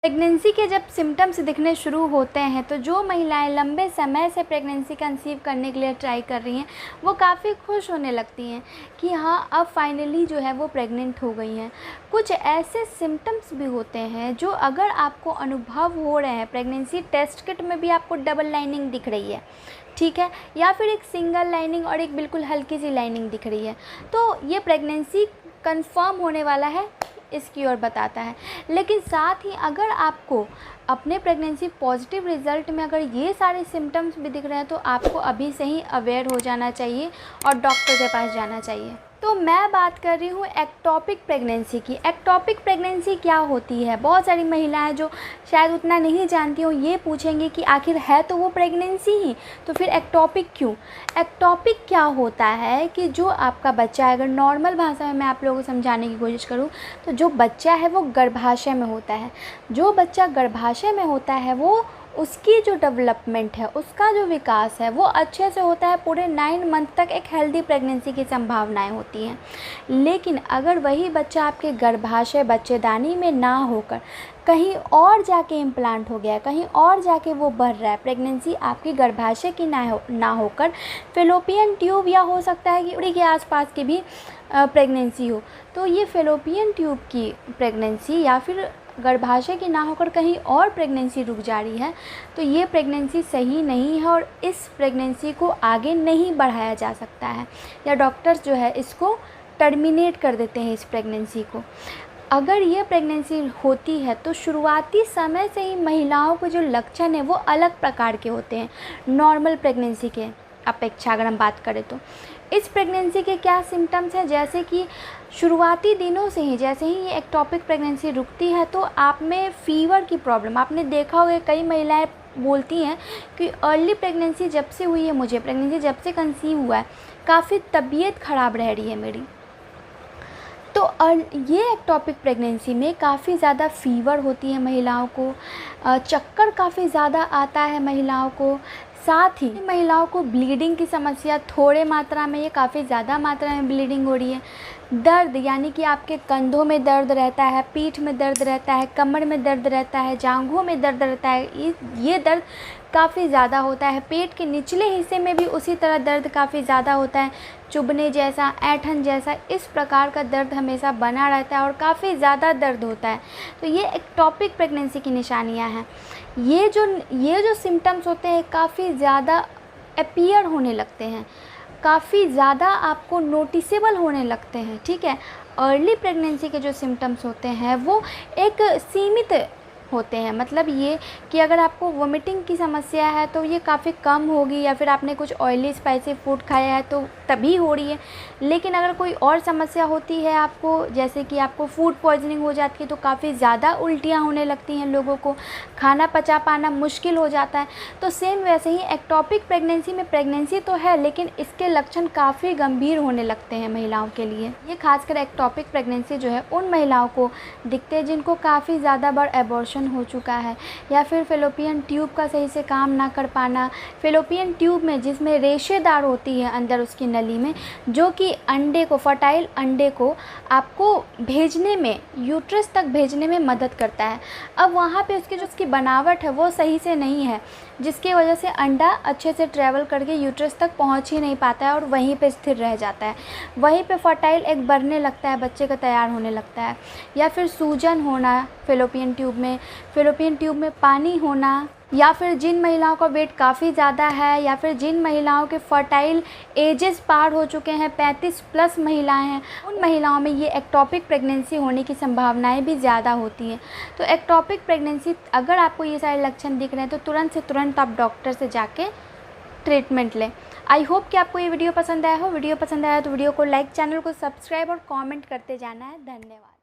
Pregnancy के जब symptoms दिखने शुरू होते हैं तो जो महिलाएं लंबे समय से प्रेगनेंसी कंसीव करने के लिए ट्राई कर रही हैं वो काफ़ी खुश होने लगती हैं कि हाँ अब फाइनली जो है वो प्रेग्नेंट हो गई हैं। कुछ ऐसे सिम्टम्स भी होते हैं जो अगर आपको अनुभव हो रहे हैं, प्रेगनेंसी टेस्ट किट में भी आपको डबल लाइनिंग दिख रही है, ठीक है, या फिर एक सिंगल लाइनिंग और एक बिल्कुल हल्की सी लाइनिंग दिख रही है, तो ये प्रेगनेंसी कंफर्म होने वाला है इसकी ओर बताता है। लेकिन साथ ही अगर आपको अपने प्रेगनेंसी पॉजिटिव रिज़ल्ट में अगर ये सारे सिम्टम्स भी दिख रहे हैं तो आपको अभी से ही अवेयर हो जाना चाहिए और डॉक्टर के पास जाना चाहिए। तो मैं बात कर रही हूँ एक्टोपिक प्रेगनेंसी की। एक्टोपिक प्रेगनेंसी क्या होती है? बहुत सारी महिलाएं जो शायद उतना नहीं जानती हो ये पूछेंगी कि आखिर है तो वो प्रेगनेंसी ही, तो फिर एक्टोपिक क्यों? एक्टोपिक क्या होता है कि जो आपका बच्चा, अगर नॉर्मल भाषा में मैं आप लोगों को समझाने की कोशिश करूँ तो जो बच्चा है वो गर्भाशय में होता है। जो बच्चा गर्भाशय में होता है वो उसकी जो डेवलपमेंट है, उसका जो विकास है वो अच्छे से होता है। पूरे 9 मंथ तक एक हेल्दी प्रेगनेंसी की संभावनाएं होती हैं। लेकिन अगर वही बच्चा आपके गर्भाशय बच्चेदानी में ना होकर कहीं और जाके इम्प्लांट हो गया, कहीं और जाके वो बढ़ रहा है, प्रेगनेंसी आपकी गर्भाशय की ना होकर फेलोपियन ट्यूब या हो सकता है कि उड़ी के आसपास की भी प्रेगनेंसी हो, तो ये फेलोपियन ट्यूब की प्रेगनेंसी या फिर गर्भाशय की ना होकर कहीं और प्रेगनेंसी रुक जा रही है, तो ये प्रेगनेंसी सही नहीं है और इस प्रेगनेंसी को आगे नहीं बढ़ाया जा सकता है, या डॉक्टर्स जो है इसको टर्मिनेट कर देते हैं इस प्रेगनेंसी को। अगर ये प्रेगनेंसी होती है तो शुरुआती समय से ही महिलाओं के जो लक्षण हैं वो अलग प्रकार के होते हैं नॉर्मल प्रेगनेंसी के अपेक्षा। अगर हम बात करें तो इस प्रेगनेंसी के क्या सिम्टम्स हैं, जैसे कि शुरुआती दिनों से ही जैसे ही ये एक्टोपिक प्रेगनेंसी रुकती है तो आप में फ़ीवर की प्रॉब्लम, आपने देखा होगा कई महिलाएं बोलती हैं कि अर्ली प्रेगनेंसी जब से हुई है, मुझे प्रेगनेंसी जब से कंसीव हुआ है काफ़ी तबीयत ख़राब रह रही है मेरी। तो ये एक्टोपिक प्रेगनेंसी में काफ़ी ज़्यादा फ़ीवर होती है महिलाओं को, चक्कर काफ़ी ज़्यादा आता है महिलाओं को, साथ ही महिलाओं को ब्लीडिंग की समस्या थोड़े मात्रा में, ये काफ़ी ज़्यादा मात्रा में ब्लीडिंग हो रही है। दर्द यानी कि आपके कंधों में दर्द रहता है, पीठ में दर्द रहता है, कमर में दर्द रहता है, जांघों में दर्द रहता है, ये दर्द काफ़ी ज़्यादा होता है। पेट के निचले हिस्से में भी उसी तरह दर्द काफ़ी ज़्यादा होता है, चुभने जैसा, ऐंठन जैसा, इस प्रकार का दर्द हमेशा बना रहता है और काफ़ी ज़्यादा दर्द होता है। तो ये एक्टोपिक प्रेगनेंसी की निशानियां हैं। ये जो सिम्टम्स होते हैं काफ़ी ज़्यादा अपीयर होने लगते हैं, काफ़ी ज़्यादा आपको नोटिसेबल होने लगते हैं, ठीक है। अर्ली प्रेगनेंसी के जो सिम्टम्स होते हैं वो एक सीमित होते हैं, मतलब ये कि अगर आपको वोमिटिंग की समस्या है तो ये काफ़ी कम होगी, या फिर आपने कुछ ऑयली स्पाइसी फूड खाया है तो तभी हो रही है। लेकिन अगर कोई और समस्या होती है आपको, जैसे कि आपको फूड पॉइजनिंग हो जाती है तो काफ़ी ज़्यादा उल्टियाँ होने लगती हैं, लोगों को खाना पचा पाना मुश्किल हो जाता है, तो सेम वैसे ही एक्टोपिक प्रेगनेंसी में प्रेगनेंसी तो है लेकिन इसके लक्षण काफ़ी गंभीर होने लगते हैं महिलाओं के लिए। ये खासकर एक्टोपिक प्रेगनेंसी जो है उन महिलाओं को दिखते हैं जिनको काफ़ी ज़्यादा बार एबॉर्शन हो चुका है, या फिर फेलोपियन ट्यूब का सही से काम ना कर पाना। फेलोपियन ट्यूब में जिसमें रेशेदार होती है अंदर उसकी नली में, जो कि अंडे को, फर्टाइल अंडे को आपको भेजने में, यूट्रस तक भेजने में मदद करता है। अब वहाँ पे उसकी बनावट है वो सही से नहीं है, जिसकी वजह से अंडा अच्छे से ट्रैवल करके यूट्रस तक पहुँच ही नहीं पाता है और वहीं पे स्थिर रह जाता है। वहीं पे फर्टाइल एग बढ़ने लगता है, बच्चे का तैयार होने लगता है। या फिर सूजन होना फेलोपियन ट्यूब में पानी होना, या फिर जिन महिलाओं का वेट काफ़ी ज़्यादा है, या फिर जिन महिलाओं के फर्टाइल एजेस पार हो चुके हैं, 35 प्लस महिलाएं हैं, उन महिलाओं में ये एक्टोपिक प्रेगनेंसी होने की संभावनाएं भी ज़्यादा होती हैं। तो एक्टोपिक प्रेगनेंसी अगर आपको ये सारे लक्षण दिख रहे हैं तो तुरंत से तुरंत आप डॉक्टर से जाके ट्रीटमेंट लें। आई होप कि आपको ये वीडियो पसंद आया हो। वीडियो पसंद आया तो वीडियो को लाइक, चैनल को सब्सक्राइब और कॉमेंट करते जाना है। धन्यवाद।